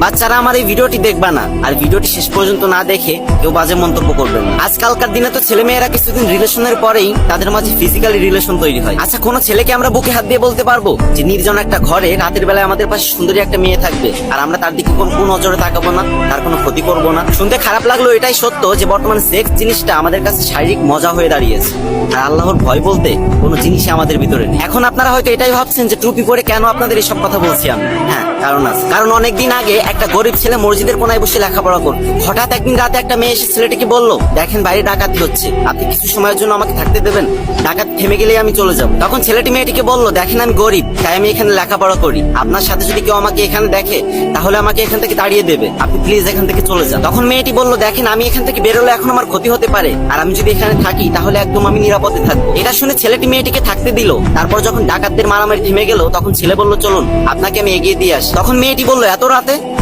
বাচ্চারা আমার এই ভিডিওটি দেখবা না, আর ভিডিওটি শেষ পর্যন্ত না দেখে কেউ বাজে মন্তব্য করবেন না। আজকালকার দিনে তো ছেলে মেয়েরা কিছুদিন রিলেশনের পরেই তাদের মাঝে ফিজিক্যালি রিলেশন তৈরি হয়। আচ্ছা, কোনো ছেলেকে আমরা বুকে হাত দিয়ে বলতে পারবো যে নির্জন একটা ঘরে রাতের বেলায় আমাদের পাশে সুন্দরী একটা মেয়ে থাকবে, আর আমরা তার দিকে কোনো নজরে তাকাবো না, তার কোনো ক্ষতি করবো না? শুনতে খারাপ লাগলো, এটাই সত্য যে বর্তমান সেক্স জিনিসটা আমাদের কাছে শারীরিক মজা হয়ে দাঁড়িয়েছে, আর আল্লাহর ভয় বলতে কোনো জিনিসই আমাদের ভিতরে নেই। এখন আপনারা হয়তো এটাই ভাবছেন যে টুপি পরে কেন আপনাদের এইসব কথা বলছি আমি। হ্যাঁ, কারণ আছে। কারণ অনেকদিন আগে একটা গরিব ছেলে মসজিদের কোনায় বসে লেখাপড়া করত। হঠাৎ একদিন রাতে একটা মেয়ে এসে ছেলেটিকে বলল, দেখেন বাইরে ডাকাতি হচ্ছে, আপনি কিছু সময়ের জন্য আমাকে থাকতে দেবেন? ডাকাত থেমে গেলেই আমি চলে যাব। তখন ছেলেটি মেয়েটিকে বলল, দেখেন আমি গরিব, তাই আমি এখানে লেখাপড়া করি, আপনার সাথে যদি কেউ আমাকে এখানে দেখে তাহলে আমাকে এখান থেকে তাড়িয়ে দেবে, আপনি প্লিজ এখান থেকে চলে যান। তখন মেয়েটি বলল, দেখেন আমি এখান থেকে বেরোলে এখন আমার ক্ষতি হতে পারে, আর আমি যদি এখানে থাকি তাহলে একদম আমি নিরাপদে থাকবো। এটা শুনে ছেলেটি মেয়েটিকে থাকতে দিল। তারপর যখন ডাকাতদের মারামারি থেমে গেল তখন ছেলে বলল, চলুন আপনাকে আমি এগিয়ে দিয়ে আসি। তখন মেয়েটি বলল, এত রাতে?